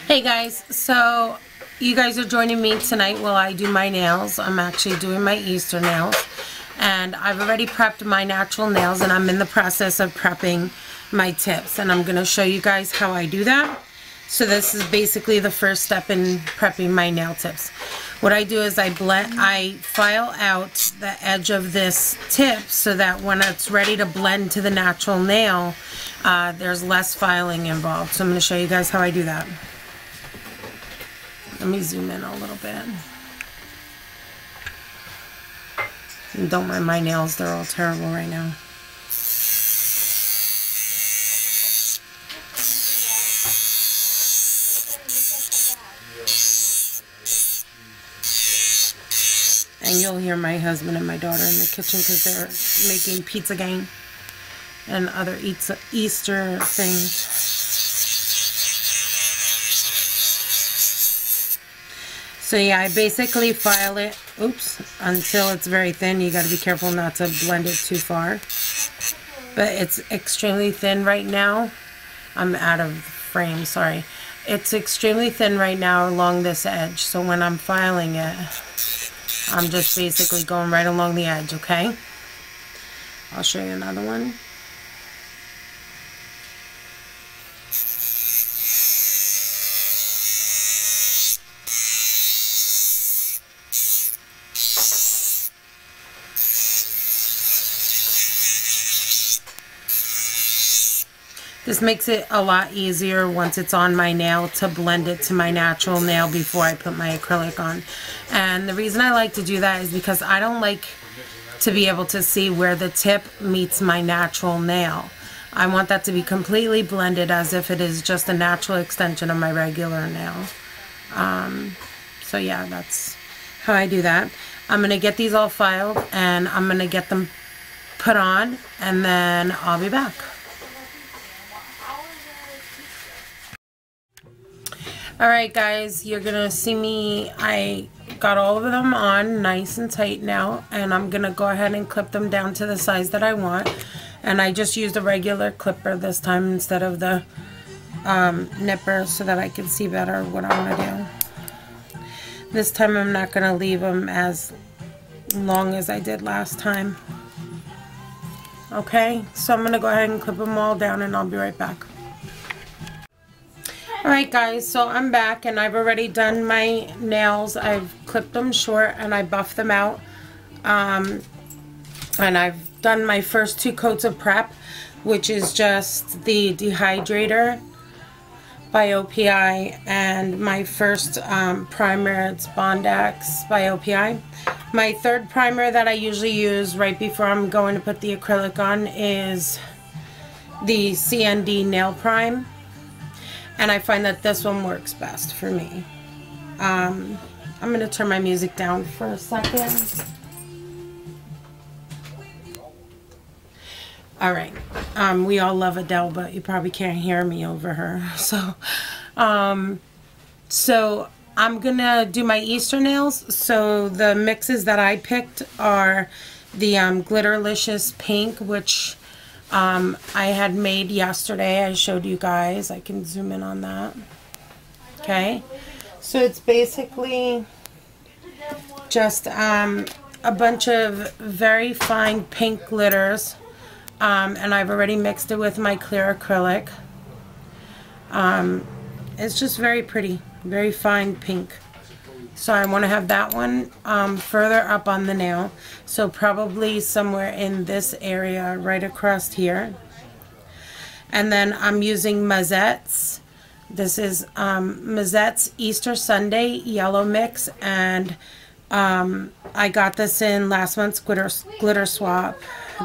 Hey guys, so you guys are joining me tonight while I do my nails. I'm actually doing my Easter nails, and I've already prepped my natural nails, and I'm in the process of prepping my tips, and I'm going to show you guys how I do that. So this is basically the first step in prepping my nail tips. What I do is I file out the edge of this tip so that when it's ready to blend to the natural nail, there's less filing involved. So I'm going to show you guys how I do that. Let me zoom in a little bit. And don't mind my nails, they're all terrible right now. And you'll hear my husband and my daughter in the kitchen because they're making pizza gang and other Easter things. So yeah, I basically file it, until it's very thin. You got to be careful not to blend it too far. But it's extremely thin right now. I'm out of frame, sorry. It's extremely thin right now along this edge. So when I'm filing it, I'm just basically going right along the edge, okay? I'll show you another one. This makes it a lot easier once it's on my nail to blend it to my natural nail before I put my acrylic on. And the reason I like to do that is because I don't like to be able to see where the tip meets my natural nail. I want that to be completely blended as if it is just a natural extension of my regular nail. So yeah, that's how I do that. I'm going to get these all filed and I'm going to get them put on and then I'll be back. Alright guys, you're gonna see me, I got all of them on nice and tight now, and I'm gonna go ahead and clip them down to the size that I want. And I just used a regular clipper this time instead of the nipper so that I can see better what I want to do. This time I'm not gonna leave them as long as I did last time. Okay, so I'm gonna go ahead and clip them all down and I'll be right back. Alright guys, so I'm back and I've already done my nails. I've clipped them short and I buffed them out. And I've done my first 2 coats of prep, which is just the dehydrator by OPI and my first primer, it's Bondax by OPI. My third primer that I usually use right before I'm going to put the acrylic on is the CND Nail Prime. And I find that this one works best for me. I'm going to turn my music down for a second. Alright. We all love Adele, but you probably can't hear me over her. So I'm going to do my Easter nails. So the mixes that I picked are the Glitterlicious Pink, which I had made yesterday. I showed you guys. I can zoom in on that. Okay, so it's basically just a bunch of very fine pink glitters, and I've already mixed it with my clear acrylic. It's just very pretty, very fine pink. So I want to have that one further up on the nail. So probably somewhere in this area right across here. And then I'm using Muzzet's. This is Muzzet's Easter Sunday Yellow Mix. And I got this in last month's glitter swap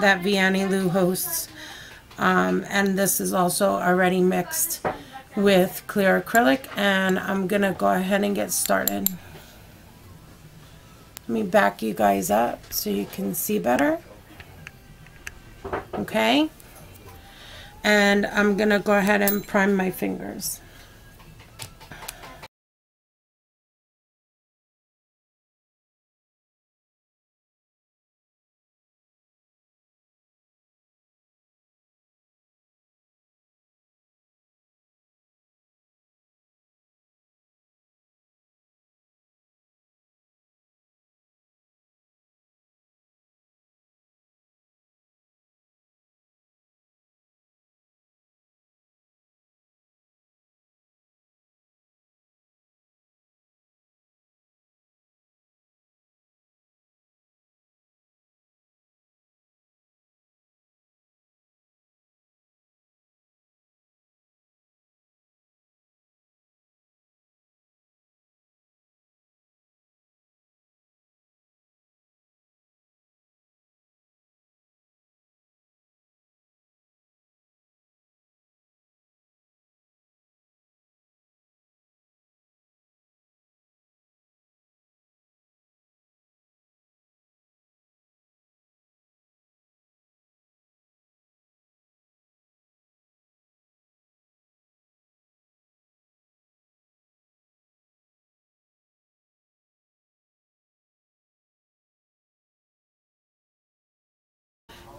that Vianney Lou hosts. And this is also already mixed with clear acrylic. And I'm going to go ahead and get started. Let me back you guys up so you can see better. Okay. And I'm going to go ahead and prime my fingers.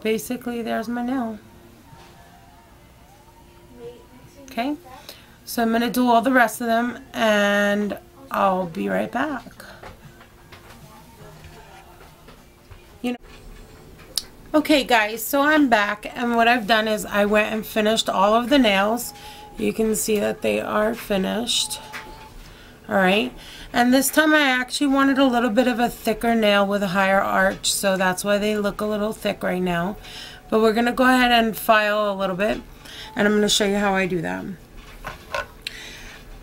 basically there's my nail. Okay, so I'm going to do all the rest of them and I'll be right back. Okay guys, so I'm back, and what I've done is I went and finished all of the nails. You can see that they are finished. Alright, and this time I actually wanted a little bit of a thicker nail with a higher arch, so that's why they look a little thick right now. But we're going to go ahead and file a little bit, and I'm going to show you how I do that.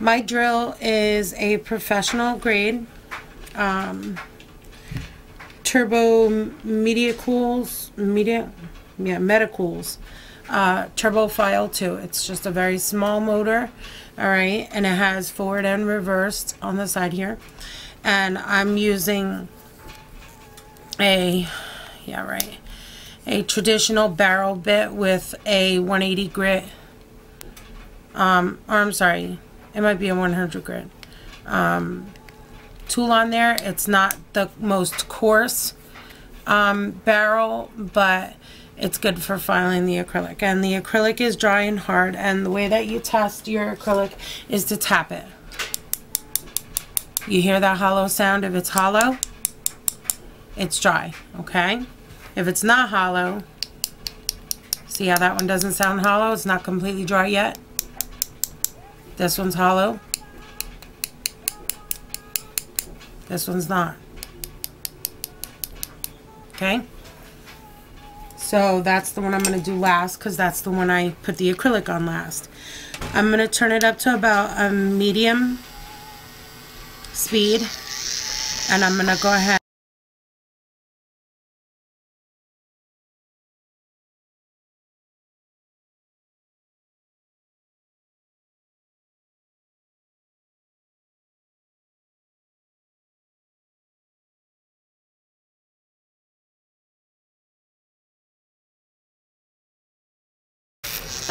My drill is a professional grade Turbo Medicools Turbo File 2. It's just a very small motor, alright, and it has forward and reversed on the side here. And I'm using a traditional barrel bit with a 180 grit, or I'm sorry, it might be a 100 grit tool on there. It's not the most coarse barrel, but it's good for filing the acrylic. And the acrylic is dry and hard, and the way that you test your acrylic is to tap it. You hear that hollow sound? If it's hollow, it's dry, okay? If it's not hollow, see how that one doesn't sound hollow? It's not completely dry yet. This one's hollow. This one's not. Okay? So that's the one I'm going to do last, because that's the one I put the acrylic on last. I'm going to turn it up to about a medium speed, and I'm going to go ahead.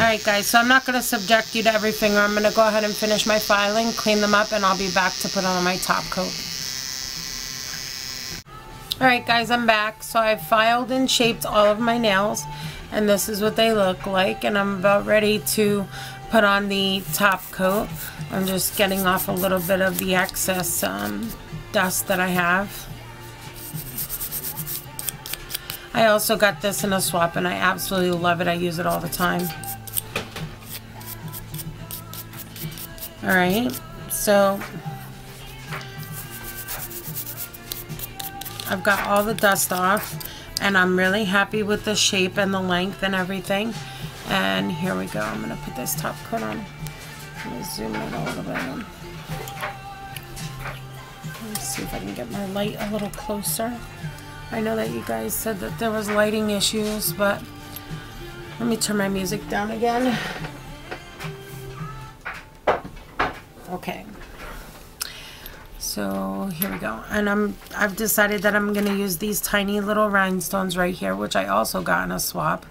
Alright guys, so I'm not going to subject you to every finger. I'm going to go ahead and finish my filing, clean them up, and I'll be back to put on my top coat. Alright guys, I'm back. So I've filed and shaped all of my nails, and this is what they look like, and I'm about ready to put on the top coat. I'm just getting off a little bit of the excess dust that I have. I also got this in a swap, and I absolutely love it. I use it all the time. Alright, so I've got all the dust off, and I'm really happy with the shape and the length and everything. And here we go. I'm going to put this top coat on. Let me zoom in a little bit. Let's see if I can get my light a little closer. I know that you guys said that there was lighting issues, but let me turn my music down again. Okay, so here we go, and I've decided that I'm going to use these tiny little rhinestones right here, which I also got in a swap.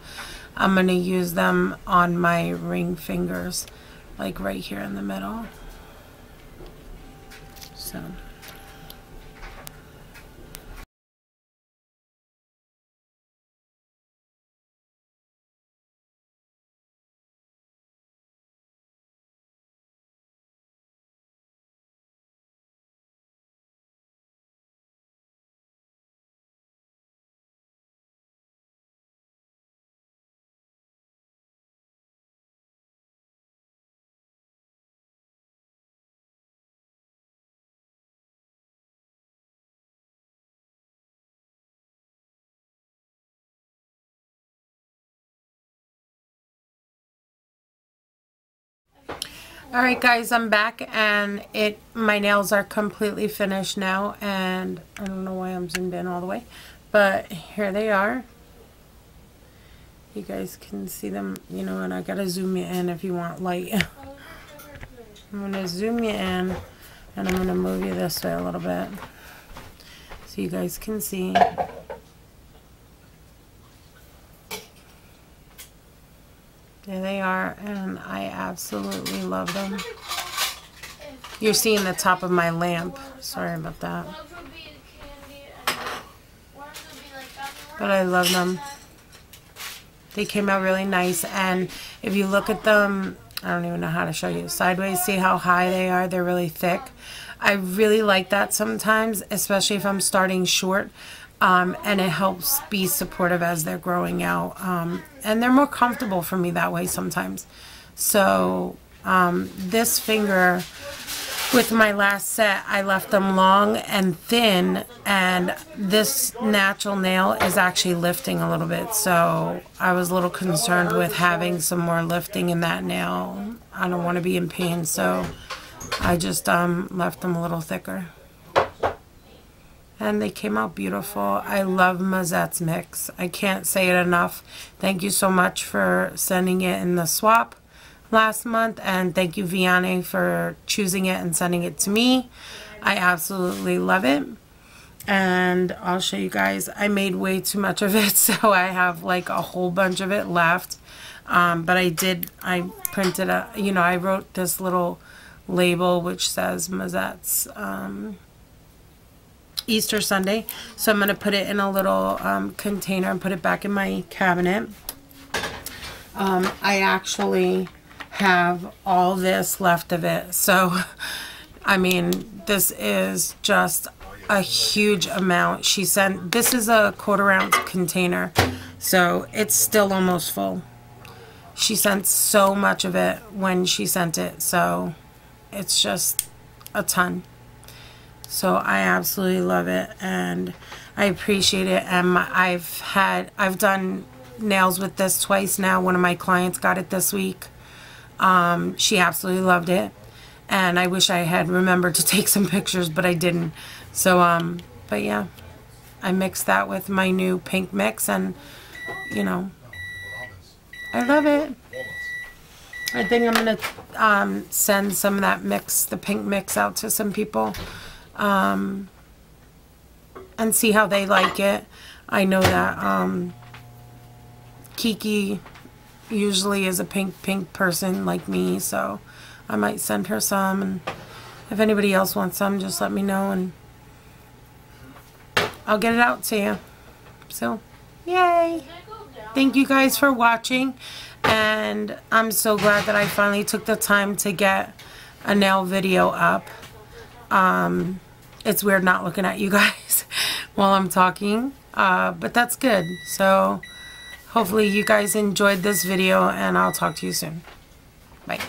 I'm going to use them on my ring fingers, like right here in the middle. So alright guys, I'm back, and my nails are completely finished now, and I don't know why I'm zoomed in all the way, but here they are. You guys can see them, you know, and I gotta zoom you in if you want light. I'm gonna zoom you in, and I'm gonna move you this way a little bit so you guys can see. There they are, and I absolutely love them. You're seeing the top of my lamp. Sorry about that. But I love them. They came out really nice, and if you look at them, I don't even know how to show you sideways, see how high they are? They're really thick. I really like that sometimes, especially if I'm starting short, and it helps be supportive as they're growing out, and they're more comfortable for me that way sometimes. So this finger, with my last set, I left them long and thin, and this natural nail is actually lifting a little bit, so I was a little concerned with having some more lifting in that nail. I don't want to be in pain, so I just left them a little thicker. And they came out beautiful. I love Muzzet's mix. I can't say it enough. Thank you so much for sending it in the swap last month, and thank you, Vianney, for choosing it and sending it to me. I absolutely love it, and I'll show you guys. I made way too much of it, so I have like a whole bunch of it left, but I printed a, you know, I wrote this little label which says Muzzet's Easter Sunday, so I'm going to put it in a little container and put it back in my cabinet. I actually have all this left of it, so I mean, this is just a huge amount. She sent, this is a 1/4 ounce container, so it's still almost full. She sent so much of it when she sent it, so it's just a ton. So I absolutely love it, and I appreciate it. And I've done nails with this twice now. One of my clients got it this week. She absolutely loved it, and I wish I had remembered to take some pictures, but I didn't. So but yeah, I mixed that with my new pink mix, and you know, I love it. I think I'm gonna send some of that mix, the pink mix, out to some people, and see how they like it. I know that Kiki usually is a pink person like me, so I might send her some, and if anybody else wants some, just let me know and I'll get it out to you. So yay, thank you guys for watching, and I'm so glad that I finally took the time to get a nail video up. It's weird not looking at you guys while I'm talking, but that's good. So hopefully you guys enjoyed this video, and I'll talk to you soon. Bye.